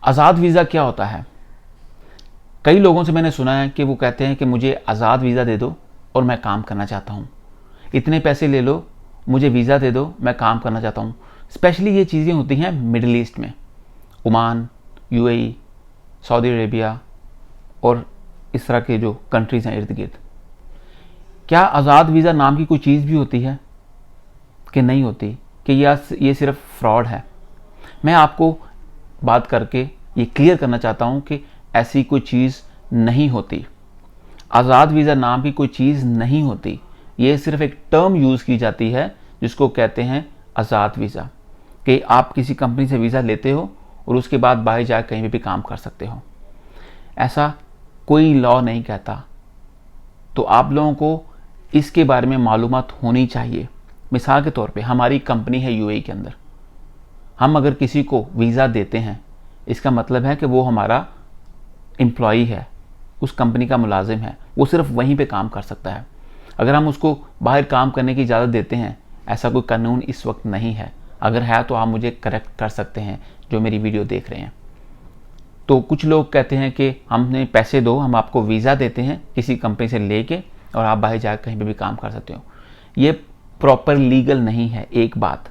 आज़ाद visa क्या होता है? कई लोगों से मैंने सुना है कि वो कहते हैं कि मुझे आज़ाद वीज़ा दे दो और मैं काम करना चाहता हूँ, इतने पैसे ले लो, मुझे वीज़ा दे दो, मैं काम करना चाहता हूँ। स्पेशली ये चीज़ें होती हैं मिडिल ईस्ट में, ओमान, यूएई, सऊदी अरेबिया और इस तरह के जो कंट्रीज़ हैं इर्द गिर्द। क्या आज़ाद वीज़ा नाम की कोई चीज़ भी होती है कि नहीं होती, कि ये सिर्फ फ्रॉड है? मैं आपको बात करके ये क्लियर करना चाहता हूँ कि ऐसी कोई चीज़ नहीं होती। आज़ाद वीज़ा नाम की कोई चीज़ नहीं होती। ये सिर्फ एक टर्म यूज़ की जाती है जिसको कहते हैं आज़ाद वीज़ा, कि आप किसी कंपनी से वीज़ा लेते हो और उसके बाद बाहर जाकर कहीं भी काम कर सकते हो। ऐसा कोई लॉ नहीं कहता। तो आप लोगों को इसके बारे में मालूमात होनी चाहिए। मिसाल के तौर पे हमारी कंपनी है यूएई के अंदर, हम अगर किसी को वीज़ा देते हैं, इसका मतलब है कि वो हमारा एम्प्लॉई है, उस कंपनी का मुलाजिम है, वो सिर्फ वहीं पे काम कर सकता है। अगर हम उसको बाहर काम करने की इजाज़त देते हैं, ऐसा कोई कानून इस वक्त नहीं है। अगर है तो आप मुझे करेक्ट कर सकते हैं जो मेरी वीडियो देख रहे हैं। तो कुछ लोग कहते हैं कि हमने पैसे दो, हम आपको वीज़ा देते हैं किसी कंपनी से लेके और आप बाहर जाकर कहीं पे भी काम कर सकते हो। ये प्रॉपर लीगल नहीं है। एक बात,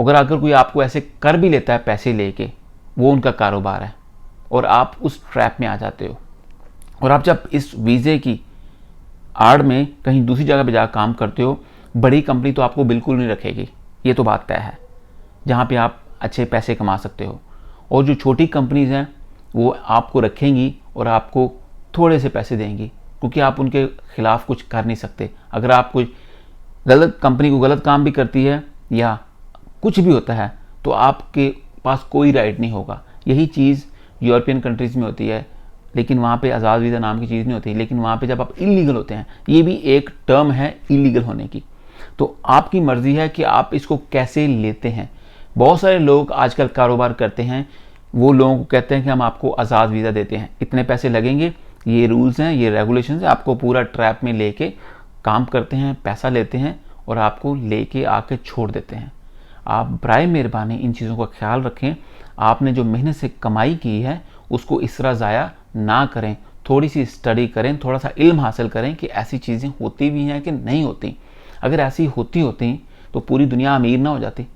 अगर कोई आपको ऐसे कर भी लेता है पैसे लेके, वो उनका कारोबार है और आप उस ट्रैप में आ जाते हो। और आप जब इस वीज़े की आड़ में कहीं दूसरी जगह पे जाकर काम करते हो, बड़ी कंपनी तो आपको बिल्कुल नहीं रखेगी, ये तो बात तय है, जहाँ पे आप अच्छे पैसे कमा सकते हो। और जो छोटी कंपनीज़ हैं वो आपको रखेंगी और आपको थोड़े से पैसे देंगी, क्योंकि आप उनके खिलाफ कुछ कर नहीं सकते। अगर आप कोई गलत कंपनी को गलत काम भी करती है या कुछ भी होता है तो आपके पास कोई राइट नहीं होगा। यही चीज़ यूरोपियन कंट्रीज़ में होती है, लेकिन वहाँ पे आज़ाद वीज़ा नाम की चीज़ नहीं होती। लेकिन वहाँ पे जब आप इलीगल होते हैं, ये भी एक टर्म है इलीगल होने की, तो आपकी मर्ज़ी है कि आप इसको कैसे लेते हैं। बहुत सारे लोग आजकल कारोबार करते हैं, वो लोगों को कहते हैं कि हम आपको आज़ाद वीज़ा देते हैं, इतने पैसे लगेंगे, ये रूल्स हैं, ये रेगुलेशंस हैं, आपको पूरा ट्रैप में लेके काम करते हैं, पैसा लेते हैं और आपको लेके आके छोड़ देते हैं। आप बराए मेहरबानी इन चीज़ों का ख्याल रखें। आपने जो मेहनत से कमाई की है उसको इस तरह ज़ाया ना करें। थोड़ी सी स्टडी करें, थोड़ा सा इल्म हासिल करें कि ऐसी चीज़ें होती भी हैं कि नहीं होती। अगर ऐसी होती तो पूरी दुनिया अमीर ना हो जाती।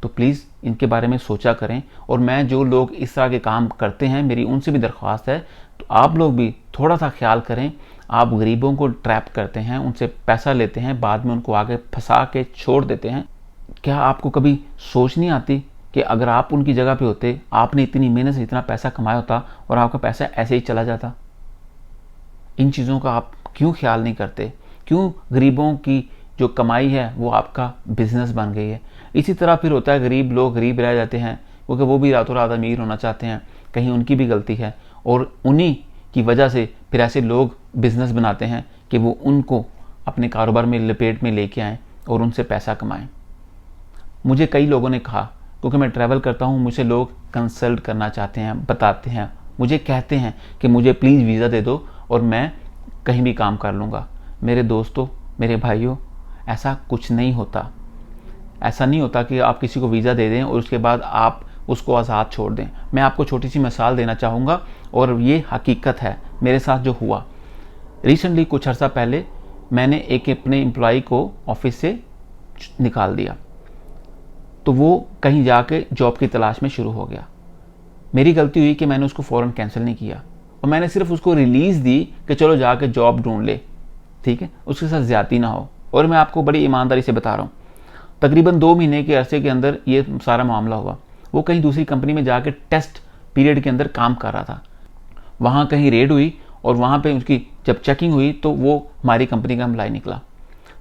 तो प्लीज़ इनके बारे में सोचा करें। और मैं जो लोग इस तरह के काम करते हैं, मेरी उनसे भी दरख्वास्त है, तो आप लोग भी थोड़ा सा ख्याल करें। आप गरीबों को ट्रैप करते हैं, उनसे पैसा लेते हैं, बाद में उनको आगे फंसा के छोड़ देते हैं। क्या आपको कभी सोच नहीं आती कि अगर आप उनकी जगह पे होते, आपने इतनी मेहनत से इतना पैसा कमाया होता और आपका पैसा ऐसे ही चला जाता? इन चीज़ों का आप क्यों ख्याल नहीं करते? क्यों गरीबों की जो कमाई है वो आपका बिजनेस बन गई है? इसी तरह फिर होता है, गरीब लोग गरीब रह जाते हैं क्योंकि वो भी रातों रात अमीर होना चाहते हैं। कहीं उनकी भी गलती है और उन्हीं की वजह से फिर ऐसे लोग बिजनेस बनाते हैं कि वो उनको अपने कारोबार में लपेट में लेके आएँ और उनसे पैसा कमाएं। मुझे कई लोगों ने कहा, क्योंकि मैं ट्रैवल करता हूँ, मुझे लोग कंसल्ट करना चाहते हैं, बताते हैं, मुझे कहते हैं कि मुझे प्लीज़ वीज़ा दे दो और मैं कहीं भी काम कर लूँगा। मेरे दोस्तों, मेरे भाइयों, ऐसा कुछ नहीं होता। ऐसा नहीं होता कि आप किसी को वीज़ा दे दें और उसके बाद आप उसको आज़ाद छोड़ दें। मैं आपको छोटी सी मिसाल देना चाहूँगा और ये हकीकत है मेरे साथ जो हुआ। रिसेंटली कुछ अर्सा पहले मैंने एक अपने एम्प्लॉय को ऑफिस से निकाल दिया, तो वो कहीं जाके जॉब की तलाश में शुरू हो गया। मेरी गलती हुई कि मैंने उसको फ़ौरन कैंसिल नहीं किया और मैंने सिर्फ उसको रिलीज़ दी कि चलो जाके जॉब ढूंढ ले, ठीक है, उसके साथ ज़्यादती ना हो। और मैं आपको बड़ी ईमानदारी से बता रहा हूँ, तकरीबन 2 महीने के अरसे के अंदर ये सारा मामला हुआ। वो कहीं दूसरी कंपनी में जाके टेस्ट पीरियड के अंदर काम कर रहा था, वहाँ कहीं रेड हुई और वहाँ पे उसकी जब चेकिंग हुई तो वो हमारी कंपनी का एम्प्लॉय निकला।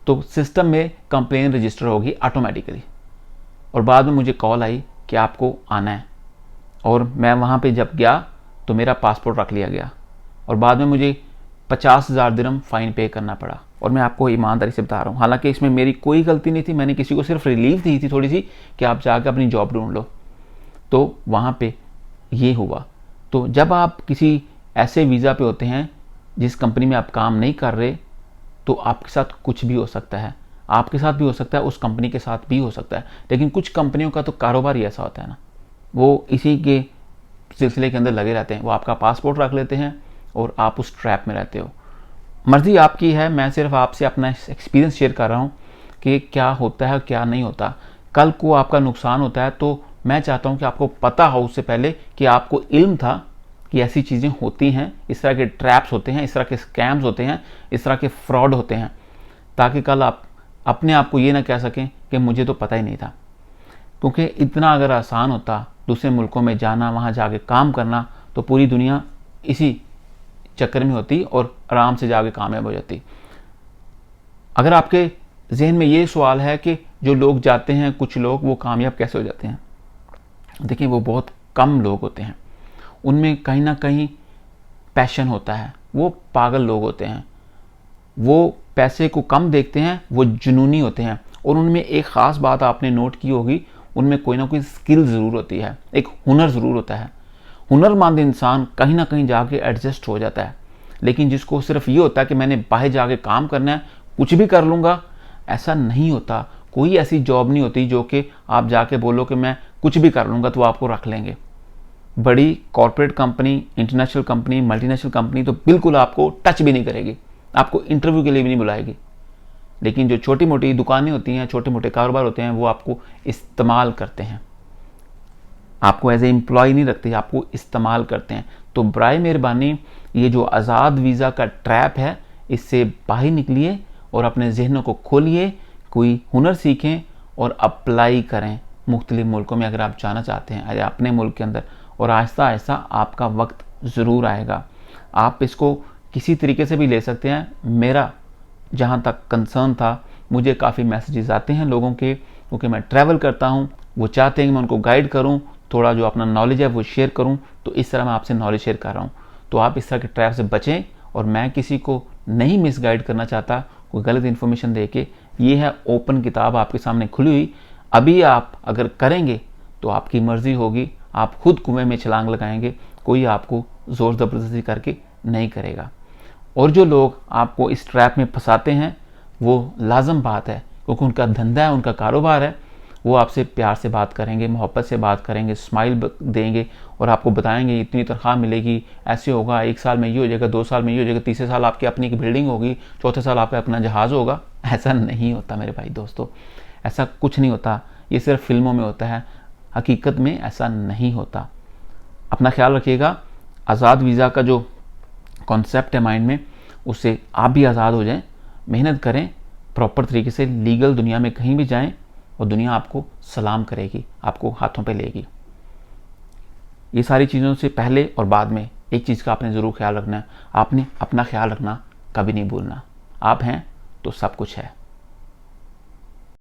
तो सिस्टम में कंप्लेन रजिस्टर होगी ऑटोमेटिकली और बाद में मुझे कॉल आई कि आपको आना है। और मैं वहाँ पे जब गया तो मेरा पासपोर्ट रख लिया गया और बाद में मुझे 50,000 दिरहम फ़ाइन पे करना पड़ा। और मैं आपको ईमानदारी से बता रहा हूँ, हालांकि इसमें मेरी कोई गलती नहीं थी, मैंने किसी को सिर्फ रिलीफ दी थी थोड़ी सी कि आप जाकर अपनी जॉब ढूंढ लो। तो वहाँ पे ये हुआ। तो जब आप किसी ऐसे वीज़ा पे होते हैं जिस कंपनी में आप काम नहीं कर रहे, तो आपके साथ कुछ भी हो सकता है। आपके साथ भी हो सकता है, उस कंपनी के साथ भी हो सकता है। लेकिन कुछ कंपनियों का तो कारोबार ही ऐसा होता है ना, वो इसी के सिलसिले के अंदर लगे रहते हैं, वो आपका पासपोर्ट रख लेते हैं और आप उस ट्रैप में रहते हो। मर्ज़ी आपकी है, मैं सिर्फ आपसे अपना एक्सपीरियंस शेयर कर रहा हूँ कि क्या होता है और क्या नहीं होता। कल को आपका नुकसान होता है तो मैं चाहता हूँ कि आपको पता हो उससे पहले कि आपको इल्म था कि ऐसी चीज़ें होती हैं, इस तरह के ट्रैप्स होते हैं, इस तरह के स्कैम्स होते हैं, इस तरह के फ्रॉड होते हैं, ताकि कल आप अपने आप को ये ना कह सकें कि मुझे तो पता ही नहीं था। क्योंकि इतना अगर आसान होता दूसरे मुल्कों में जाना, वहाँ जाके काम करना, तो पूरी दुनिया इसी चक्कर में होती और आराम से जाके कामयाब हो जाती। अगर आपके जहन में ये सवाल है कि जो लोग जाते हैं, कुछ लोग, वो कामयाब कैसे हो जाते हैं, देखिए वो बहुत कम लोग होते हैं, उनमें कहीं ना कहीं पैशन होता है, वो पागल लोग होते हैं, वो पैसे को कम देखते हैं, वो जुनूनी होते हैं, और उनमें एक ख़ास बात आपने नोट की होगी, उनमें कोई ना कोई स्किल ज़रूर होती है, एक हुनर ज़रूर होता है। हुनरमंद इंसान कहीं ना कहीं जाके एडजस्ट हो जाता है, लेकिन जिसको सिर्फ ये होता है कि मैंने बाहर जाके काम करना है, कुछ भी कर लूँगा, ऐसा नहीं होता। कोई ऐसी जॉब नहीं होती जो कि आप जाके बोलो कि मैं कुछ भी कर लूँगा तो आपको रख लेंगे। बड़ी corporate company, international company, multinational company तो बिल्कुल आपको टच भी नहीं करेगी, आपको इंटरव्यू के लिए भी नहीं बुलाएगी। लेकिन जो छोटी मोटी दुकानें होती हैं, छोटे मोटे कारोबार होते हैं, वो आपको इस्तेमाल करते हैं, आपको एज ए एम्प्लॉय नहीं रखते, आपको इस्तेमाल करते हैं। तो बराए मेहरबानी ये जो आज़ाद वीज़ा का ट्रैप है, इससे बाहर निकलिए और अपने जहनों को खोलिए, कोई हुनर सीखें और अप्लाई करें मुख्तलिफ मुल्कों में अगर आप जाना चाहते हैं, या अपने मुल्क के अंदर, और आहिस्ता आहिस्ता आपका वक्त ज़रूर आएगा। आप इसको किसी तरीके से भी ले सकते हैं। मेरा जहाँ तक कंसर्न था, मुझे काफ़ी मैसेजेस आते हैं लोगों के, क्योंकि मैं ट्रैवल करता हूँ, वो चाहते हैं कि मैं उनको गाइड करूँ, थोड़ा जो अपना नॉलेज है वो शेयर करूँ, तो इस तरह मैं आपसे नॉलेज शेयर कर रहा हूँ। तो आप इस तरह के ट्रैप से बचें, और मैं किसी को नहीं मिसगाइड करना चाहता कोई गलत इन्फॉर्मेशन दे के। ये है ओपन किताब आपके सामने खुली हुई, अभी आप अगर करेंगे तो आपकी मर्ज़ी होगी, आप खुद कुएं में छलांग लगाएंगे, कोई आपको ज़ोर ज़बरदस्ती करके नहीं करेगा। और जो लोग आपको इस ट्रैप में फंसाते हैं, वो लाजम बात है, क्योंकि उनका धंधा है, उनका कारोबार है, वो आपसे प्यार से बात करेंगे, मोहब्बत से बात करेंगे, स्माइल देंगे और आपको बताएंगे इतनी तनख्वाह मिलेगी, ऐसे होगा, 1 साल में ये हो जाएगा, 2 साल में ये हो जाएगा, तीसरे साल आपकी अपनी एक बिल्डिंग होगी, चौथे साल आपका अपना जहाज़ होगा। ऐसा नहीं होता मेरे भाई दोस्तों, ऐसा कुछ नहीं होता, ये सिर्फ फिल्मों में होता है, हकीकत में ऐसा नहीं होता। अपना ख्याल रखिएगा। आज़ाद वीज़ा का जो कॉन्सेप्ट है माइंड में, उससे आप भी आज़ाद हो जाएं, मेहनत करें, प्रॉपर तरीके से लीगल दुनिया में कहीं भी जाएं, और दुनिया आपको सलाम करेगी, आपको हाथों पे लेगी। ये सारी चीज़ों से पहले और बाद में एक चीज़ का आपने ज़रूर ख्याल रखना है, आपने अपना ख्याल रखना कभी नहीं भूलना। आप हैं तो सब कुछ है।